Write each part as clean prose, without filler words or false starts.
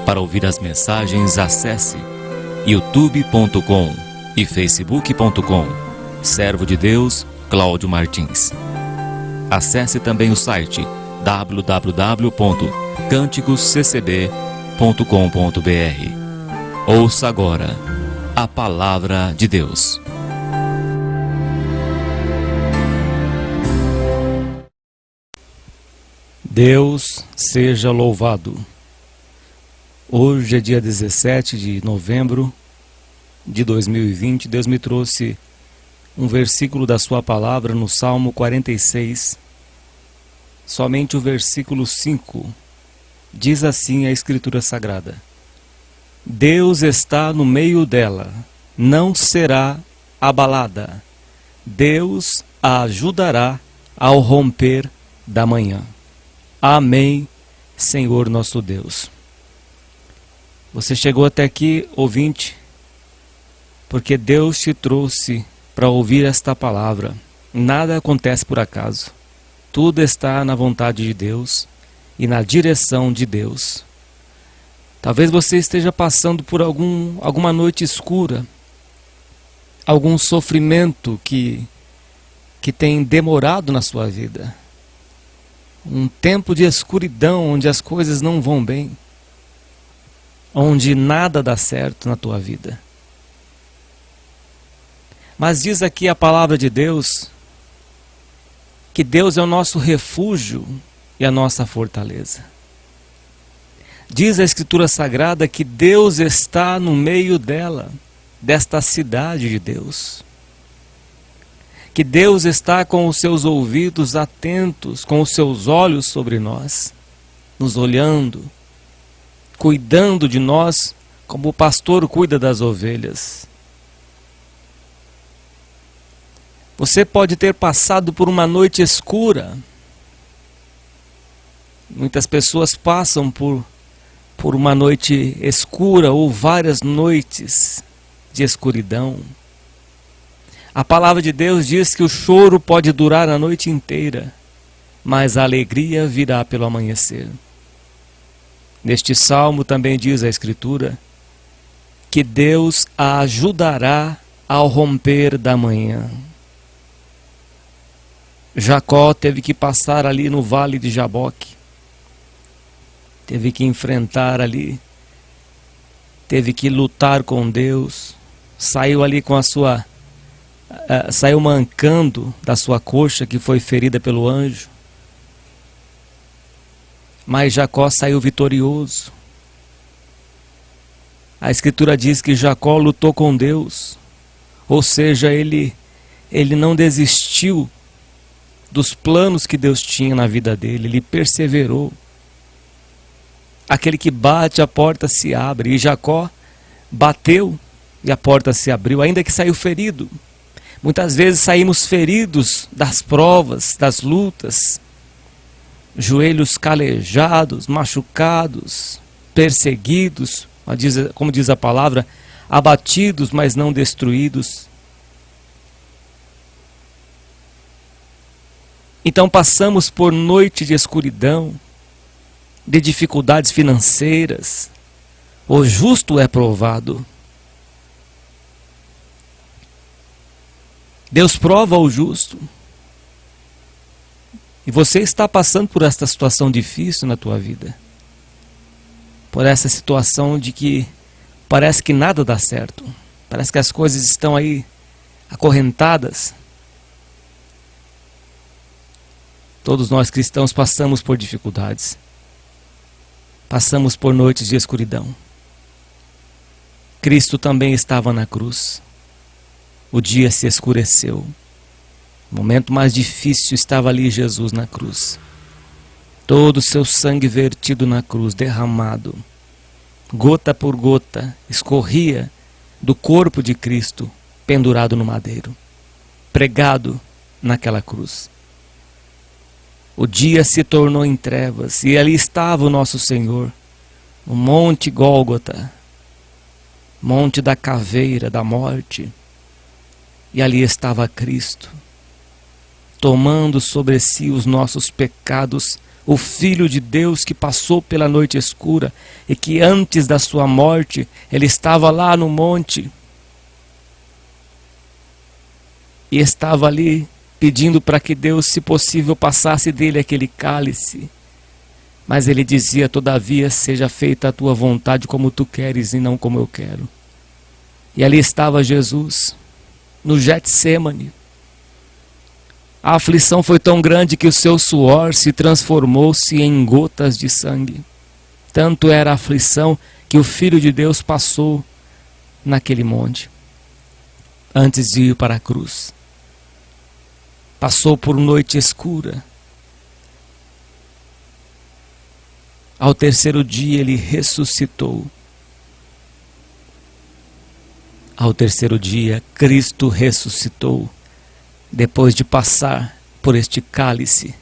Para ouvir as mensagens, acesse youtube.com e facebook.com. Servo de Deus, Cláudio Martins. Acesse também o site www.canticosccb.com.br. Ouça agora a Palavra de Deus. Deus seja louvado. Hoje é dia 17 de novembro de 2020. Deus me trouxe um versículo da sua palavra no Salmo 46. Somente o versículo 5. Diz assim a Escritura Sagrada: Deus está no meio dela, não será abalada. Deus a ajudará ao romper da manhã. Amém, Senhor nosso Deus. Você chegou até aqui, ouvinte, porque Deus te trouxe para ouvir esta palavra. Nada acontece por acaso. Tudo está na vontade de Deus e na direção de Deus. Talvez você esteja passando por alguma noite escura, algum sofrimento que tem demorado na sua vida. Um tempo de escuridão onde as coisas não vão bem, onde nada dá certo na tua vida. Mas diz aqui a palavra de Deus que Deus é o nosso refúgio e a nossa fortaleza. Diz a Escritura Sagrada que Deus está no meio dela, desta cidade de Deus. Que Deus está com os seus ouvidos atentos, com os seus olhos sobre nós, nos olhando, cuidando de nós como o pastor cuida das ovelhas. Você pode ter passado por uma noite escura. Muitas pessoas passam por uma noite escura ou várias noites de escuridão. A palavra de Deus diz que o choro pode durar a noite inteira, mas a alegria virá pelo amanhecer. Neste salmo também diz a Escritura que Deus a ajudará ao romper da manhã. Jacó teve que passar ali no vale de Jaboque, teve que enfrentar ali, teve que lutar com Deus, saiu ali com saiu mancando da sua coxa que foi ferida pelo anjo, mas Jacó saiu vitorioso. A Escritura diz que Jacó lutou com Deus, ou seja, ele não desistiu dos planos que Deus tinha na vida dele, ele perseverou. Aquele que bate, a porta se abre, e Jacó bateu e a porta se abriu, ainda que saiu ferido. Muitas vezes saímos feridos das provas, das lutas, joelhos calejados, machucados, perseguidos, como diz a palavra, abatidos, mas não destruídos. Então passamos por noite de escuridão, de dificuldades financeiras. O justo é provado. Deus prova o justo. E você está passando por esta situação difícil na tua vida. Por essa situação de que parece que nada dá certo. Parece que as coisas estão aí acorrentadas. Todos nós cristãos passamos por dificuldades. Passamos por noites de escuridão. Cristo também estava na cruz. O dia se escureceu. O momento mais difícil estava ali Jesus na cruz. Todo o seu sangue vertido na cruz, derramado, gota por gota, escorria do corpo de Cristo, pendurado no madeiro, pregado naquela cruz. O dia se tornou em trevas e ali estava o nosso Senhor, no Monte Gólgota, Monte da Caveira, da morte. E ali estava Cristo, tomando sobre si os nossos pecados o Filho de Deus que passou pela noite escura e que antes da sua morte, ele estava lá no monte e estava ali pedindo para que Deus, se possível, passasse dele aquele cálice. Mas ele dizia: todavia, seja feita a tua vontade como tu queres e não como eu quero. E ali estava Jesus, no Getsêmani. A aflição foi tão grande que o seu suor se transformou-se em gotas de sangue. Tanto era a aflição que o Filho de Deus passou naquele monte, antes de ir para a cruz. Passou por noite escura. Ao terceiro dia ele ressuscitou. Ao terceiro dia Cristo ressuscitou, depois de passar por este cálice,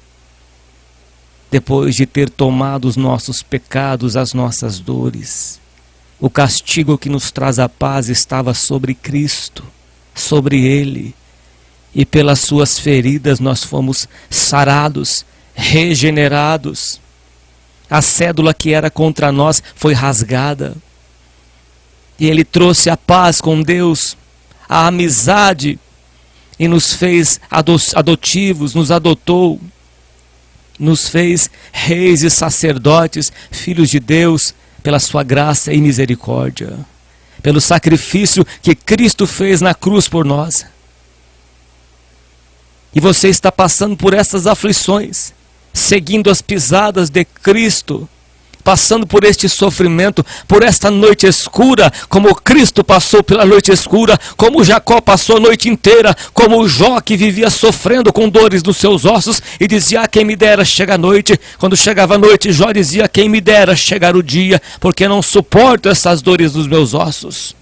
depois de ter tomado os nossos pecados, as nossas dores. O castigo que nos traz a paz estava sobre Cristo, sobre Ele, e pelas suas feridas nós fomos sarados, regenerados. A cédula que era contra nós foi rasgada, e Ele trouxe a paz com Deus, a amizade, e nos fez adotivos, nos adotou, nos fez reis e sacerdotes, filhos de Deus, pela sua graça e misericórdia, pelo sacrifício que Cristo fez na cruz por nós. E você está passando por essas aflições, seguindo as pisadas de Cristo, passando por este sofrimento, por esta noite escura, como Cristo passou pela noite escura, como Jacó passou a noite inteira, como Jó, que vivia sofrendo com dores nos seus ossos e dizia: ah, quem me dera chegar a noite. Quando chegava a noite, Jó dizia: quem me dera chegar o dia, porque não suporto essas dores nos meus ossos.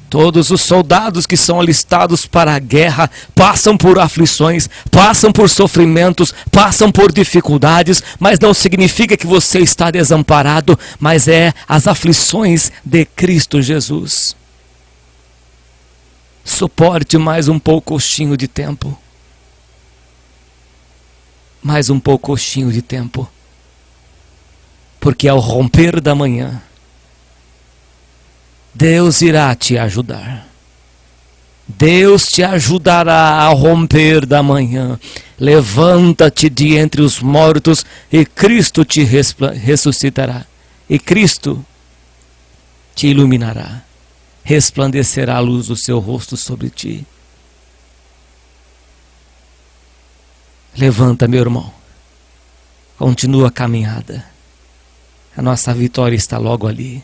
Todos os soldados que são alistados para a guerra passam por aflições, passam por sofrimentos, passam por dificuldades, mas não significa que você está desamparado, mas é as aflições de Cristo Jesus. Suporte mais um pouquinho de tempo. Mais um pouquinho de tempo. Porque ao romper da manhã, Deus irá te ajudar. Deus te ajudará ao romper da manhã. Levanta-te de entre os mortos e Cristo te ressuscitará. E Cristo te iluminará. Resplandecerá a luz do seu rosto sobre ti. Levanta, meu irmão. Continua a caminhada. A nossa vitória está logo ali.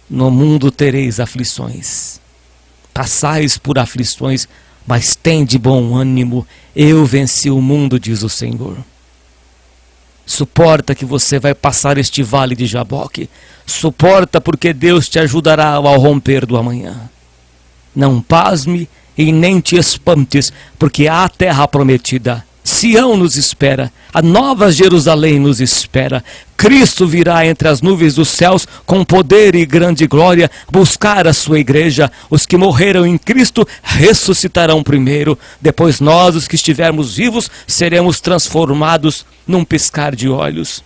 No mundo tereis aflições, passais por aflições, mas tende bom ânimo, eu venci o mundo, diz o Senhor. Suporta que você vai passar este vale de Jaboque, suporta porque Deus te ajudará ao romper do amanhã. Não pasme e nem te espantes, porque há a terra prometida. Sião nos espera, a nova Jerusalém nos espera. Cristo virá entre as nuvens dos céus com poder e grande glória buscar a sua igreja. Os que morreram em Cristo ressuscitarão primeiro. Depois nós, os que estivermos vivos, seremos transformados num piscar de olhos.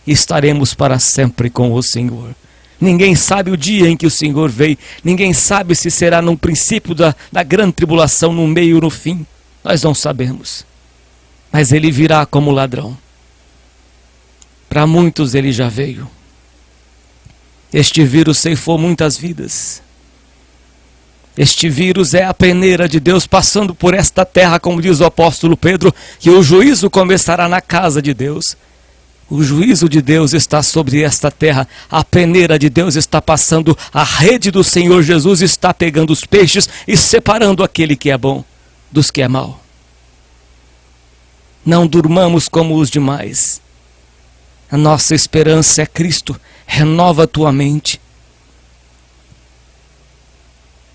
E estaremos para sempre com o Senhor. Ninguém sabe o dia em que o Senhor veio. Ninguém sabe se será no princípio da grande tribulação, no meio ou no fim. Nós não sabemos. Mas ele virá como ladrão. Para muitos ele já veio. Este vírus ceifou muitas vidas. Este vírus é a peneira de Deus passando por esta terra, como diz o apóstolo Pedro, que o juízo começará na casa de Deus. O juízo de Deus está sobre esta terra, a peneira de Deus está passando, a rede do Senhor Jesus está pegando os peixes e separando aquele que é bom dos que é mau. Não durmamos como os demais. A nossa esperança é Cristo. Renova a tua mente.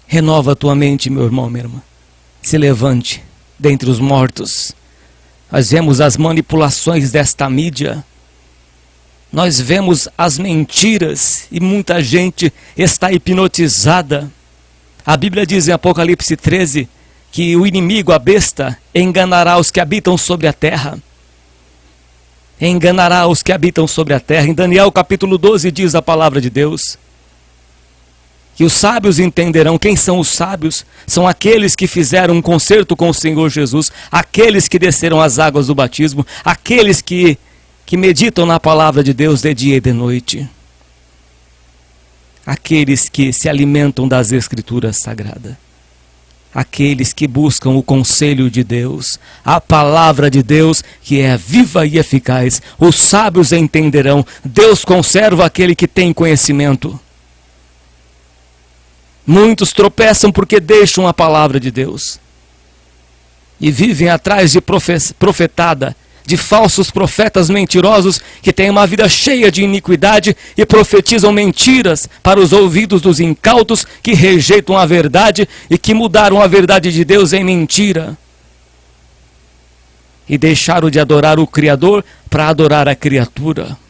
Renova a tua mente, meu irmão, minha irmã. Se levante dentre os mortos. Nós vemos as manipulações desta mídia. Nós vemos as mentiras e muita gente está hipnotizada. A Bíblia diz em Apocalipse 13 que o inimigo, a besta, enganará os que habitam sobre a terra. enganará os que habitam sobre a terra. Em Daniel capítulo 12 diz a palavra de Deus que os sábios entenderão. Quem são os sábios? São aqueles que fizeram um concerto com o Senhor Jesus, aqueles que desceram as águas do batismo, aqueles que meditam na palavra de Deus de dia e de noite, aqueles que se alimentam das Escrituras Sagradas, aqueles que buscam o conselho de Deus, a palavra de Deus que é viva e eficaz. Os sábios entenderão. Deus conserva aquele que tem conhecimento. Muitos tropeçam porque deixam a palavra de Deus e vivem atrás de profetada, de falsos profetas mentirosos que têm uma vida cheia de iniquidade e profetizam mentiras para os ouvidos dos incautos que rejeitam a verdade e que mudaram a verdade de Deus em mentira e deixaram de adorar o Criador para adorar a criatura.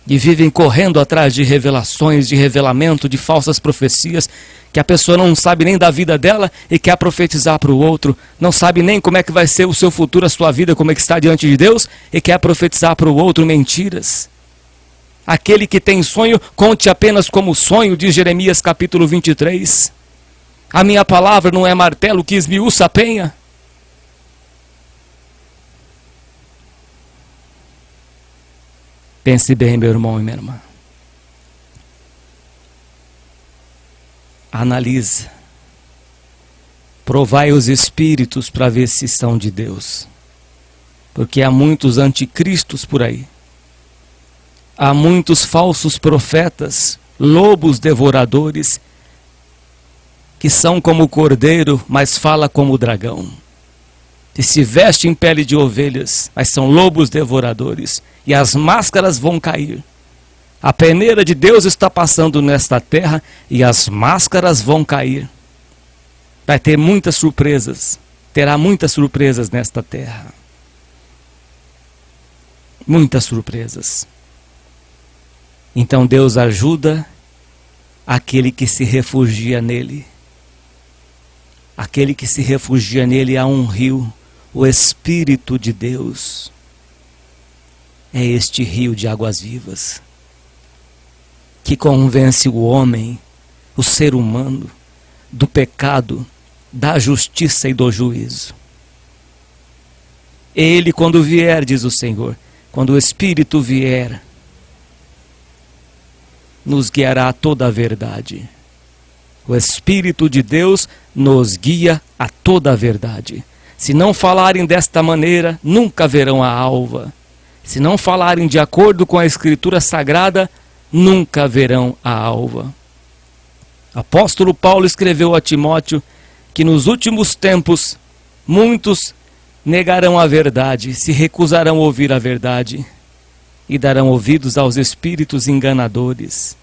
E vivem correndo atrás de revelações, de revelamento, de falsas profecias, que a pessoa não sabe nem da vida dela e quer profetizar para o outro, não sabe nem como é que vai ser o seu futuro, a sua vida, como é que está diante de Deus, e quer profetizar para o outro mentiras. Aquele que tem sonho, conte apenas como sonho, diz Jeremias capítulo 23. A minha palavra não é martelo que esmiuça a penha. Pense bem, meu irmão e minha irmã. Analisa. Provai os espíritos para ver se são de Deus. Porque há muitos anticristos por aí. Há muitos falsos profetas, lobos devoradores, que são como o cordeiro, mas fala como o dragão. Que se veste em pele de ovelhas, mas são lobos devoradores. E as máscaras vão cair. A peneira de Deus está passando nesta terra e as máscaras vão cair. Vai ter muitas surpresas. Terá muitas surpresas nesta terra. Muitas surpresas. Então Deus ajuda aquele que se refugia nele. Aquele que se refugia nele há um rio, o Espírito de Deus. É este rio de águas vivas que convence o homem, o ser humano, do pecado, da justiça e do juízo. Ele, quando vier, diz o Senhor, quando o Espírito vier, nos guiará a toda a verdade. O Espírito de Deus nos guia a toda a verdade. Se não falarem desta maneira, nunca verão a alva. Se não falarem de acordo com a Escritura Sagrada, nunca verão a alva. Apóstolo Paulo escreveu a Timóteo que nos últimos tempos muitos negarão a verdade, se recusarão a ouvir a verdade e darão ouvidos aos espíritos enganadores.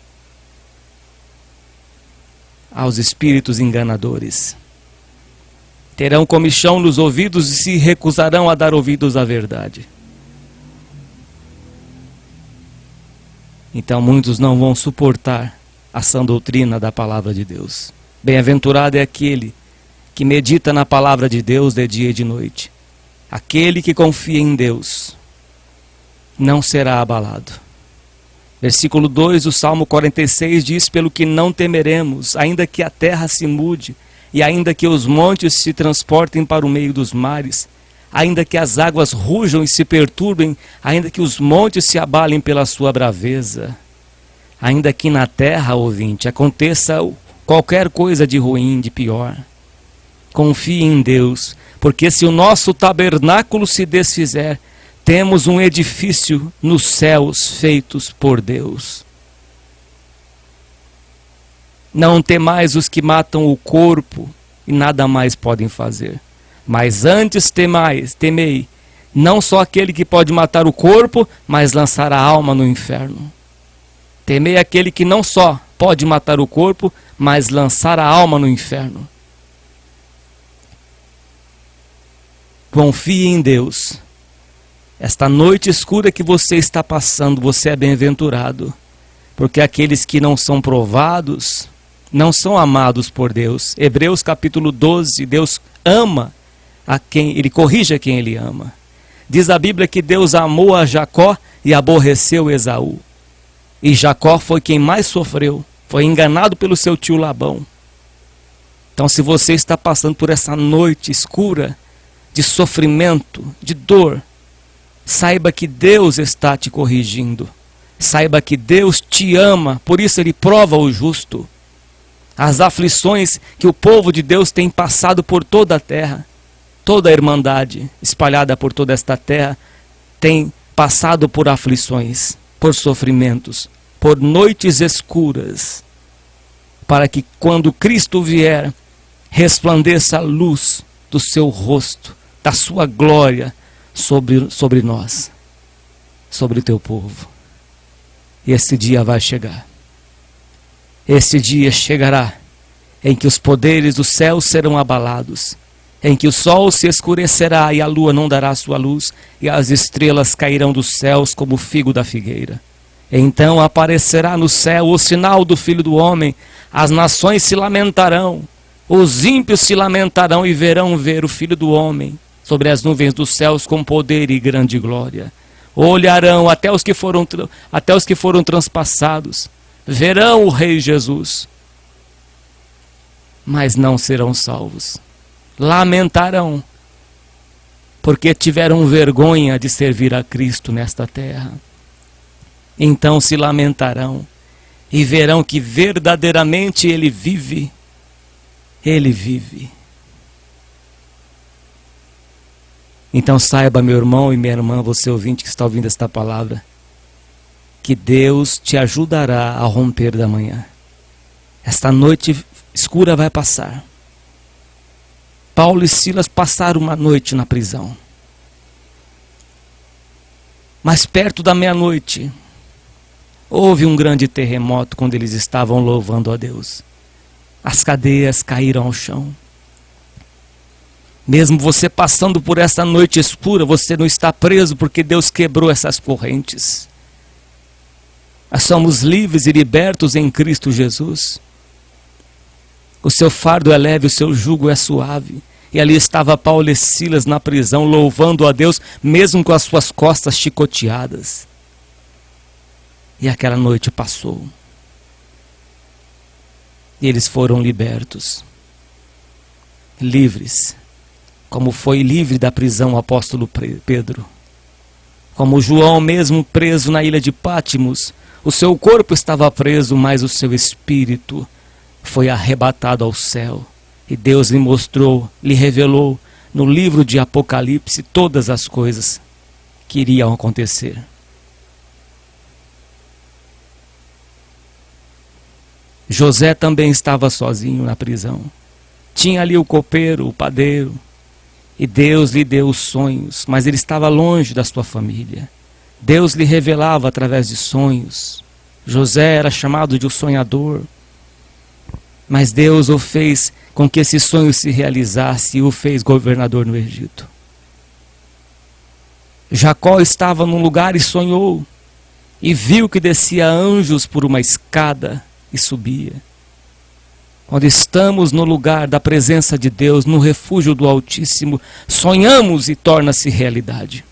Aos espíritos enganadores. Terão comichão nos ouvidos e se recusarão a dar ouvidos à verdade. Então muitos não vão suportar a sã doutrina da palavra de Deus. Bem-aventurado é aquele que medita na palavra de Deus de dia e de noite. Aquele que confia em Deus não será abalado. Versículo 2 do Salmo 46 diz: pelo que não temeremos, ainda que a terra se mude, e ainda que os montes se transportem para o meio dos mares, ainda que as águas rujam e se perturbem, ainda que os montes se abalem pela sua braveza, ainda que na terra, ouvinte, aconteça qualquer coisa de ruim, de pior, confie em Deus, porque se o nosso tabernáculo se desfizer, temos um edifício nos céus feitos por Deus. Não temais os que matam o corpo e nada mais podem fazer. Mas antes temei, não só aquele que pode matar o corpo, mas lançar a alma no inferno. Temei aquele que não só pode matar o corpo, mas lançar a alma no inferno. Confie em Deus. Esta noite escura que você está passando, você é bem-aventurado, porque aqueles que não são provados, não são amados por Deus. Hebreus capítulo 12, Deus ama a quem Ele corrige a quem Ele ama. Diz a Bíblia que Deus amou a Jacó e aborreceu Esaú. E Jacó foi quem mais sofreu, foi enganado pelo seu tio Labão. Então, se você está passando por essa noite escura de sofrimento, de dor, saiba que Deus está te corrigindo. Saiba que Deus te ama, por isso Ele prova o justo. As aflições que o povo de Deus tem passado por toda a terra, toda a irmandade espalhada por toda esta terra, tem passado por aflições, por sofrimentos, por noites escuras, para que quando Cristo vier, resplandeça a luz do seu rosto, da sua glória sobre nós, sobre o teu povo. E esse dia vai chegar. Esse dia chegará em que os poderes do céu serão abalados, em que o sol se escurecerá e a lua não dará sua luz, e as estrelas cairão dos céus como o figo da figueira. Então aparecerá no céu o sinal do Filho do Homem, as nações se lamentarão, os ímpios se lamentarão e verão ver o Filho do Homem sobre as nuvens dos céus com poder e grande glória. Olharão até os que foram transpassados, verão o Rei Jesus, mas não serão salvos. Lamentarão, porque tiveram vergonha de servir a Cristo nesta terra. Então se lamentarão e verão que verdadeiramente Ele vive. Ele vive. Então saiba, meu irmão e minha irmã, você ouvinte que está ouvindo esta palavra, que Deus te ajudará a romper da manhã. Esta noite escura vai passar. Paulo e Silas passaram uma noite na prisão. Mas perto da meia-noite, houve um grande terremoto quando eles estavam louvando a Deus. As cadeias caíram ao chão. Mesmo você passando por essa noite escura, você não está preso porque Deus quebrou essas correntes. Nós somos livres e libertos em Cristo Jesus. O seu fardo é leve, o seu jugo é suave. E ali estava Paulo e Silas na prisão, louvando a Deus, mesmo com as suas costas chicoteadas. E aquela noite passou. E eles foram libertos. Livres. Como foi livre da prisão o apóstolo Pedro. Como João, mesmo preso na ilha de Pátimos, o seu corpo estava preso, mas o seu espírito foi arrebatado ao céu. E Deus lhe mostrou, lhe revelou no livro de Apocalipse todas as coisas que iriam acontecer. José também estava sozinho na prisão. Tinha ali o copeiro, o padeiro, e Deus lhe deu os sonhos, mas ele estava longe da sua família. Deus lhe revelava através de sonhos. José era chamado de o sonhador, mas Deus o fez com que esse sonho se realizasse e o fez governador no Egito. Jacó estava num lugar e sonhou, e viu que descia anjos por uma escada e subia. Quando estamos no lugar da presença de Deus, no refúgio do Altíssimo, sonhamos e torna-se realidade.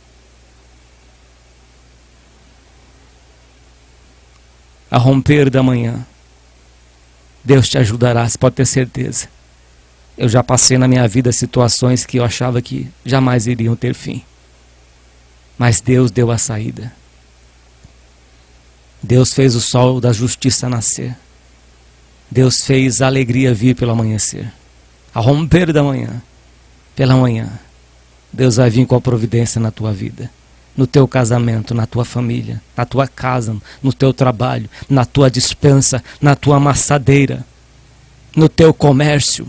A romper da manhã, Deus te ajudará, você pode ter certeza. Eu já passei na minha vida situações que eu achava que jamais iriam ter fim. Mas Deus deu a saída. Deus fez o sol da justiça nascer. Deus fez a alegria vir pelo amanhecer. A romper da manhã, pela manhã, Deus vai vir com a providência na tua vida, no teu casamento, na tua família, na tua casa, no teu trabalho, na tua despensa, na tua amassadeira, no teu comércio,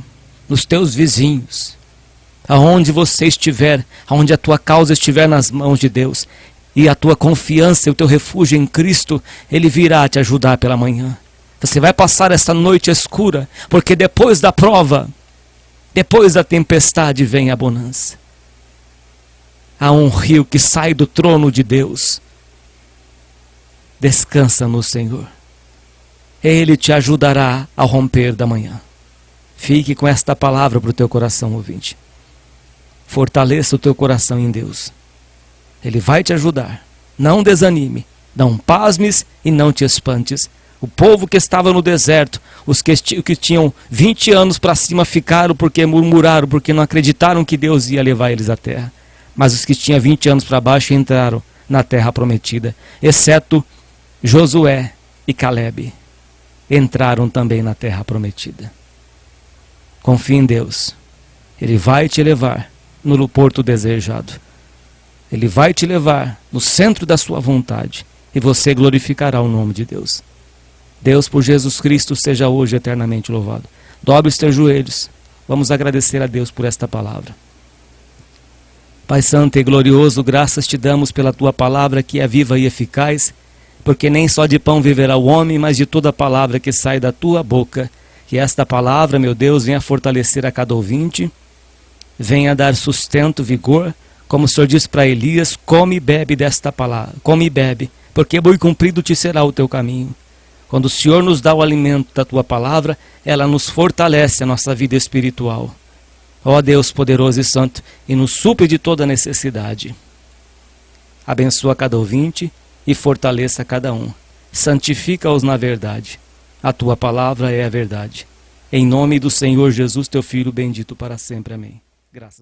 nos teus vizinhos, aonde você estiver, aonde a tua causa estiver nas mãos de Deus, e a tua confiança e o teu refúgio em Cristo, Ele virá te ajudar pela manhã. Você vai passar essa noite escura, porque depois da prova, depois da tempestade vem a bonança. Há um rio que sai do trono de Deus. Descansa no Senhor. Ele te ajudará a romper da manhã. Fique com esta palavra para o teu coração, ouvinte. Fortaleça o teu coração em Deus. Ele vai te ajudar. Não desanime, não pasmes e não te espantes. O povo que estava no deserto, os que tinham 20 anos para cima ficaram porque murmuraram, porque não acreditaram que Deus ia levar eles à terra. Mas os que tinham 20 anos para baixo entraram na terra prometida, exceto Josué e Calebe. Entraram também na terra prometida. Confie em Deus. Ele vai te levar no porto desejado. Ele vai te levar no centro da sua vontade e você glorificará o nome de Deus. Deus, por Jesus Cristo, seja hoje eternamente louvado. Dobre os teus joelhos. Vamos agradecer a Deus por esta palavra. Pai Santo e glorioso, graças te damos pela tua palavra que é viva e eficaz, porque nem só de pão viverá o homem, mas de toda palavra que sai da tua boca. Que esta palavra, meu Deus, venha fortalecer a cada ouvinte, venha dar sustento, vigor, como o Senhor disse para Elias: come e bebe desta palavra, come e bebe, porque muito comprido te será o teu caminho. Quando o Senhor nos dá o alimento da tua palavra, ela nos fortalece a nossa vida espiritual. Ó Deus poderoso e santo, e nos supre de toda necessidade. Abençoa cada ouvinte e fortaleça cada um. Santifica-os na verdade. A tua palavra é a verdade. Em nome do Senhor Jesus, teu Filho bendito para sempre. Amém. Graças a Deus.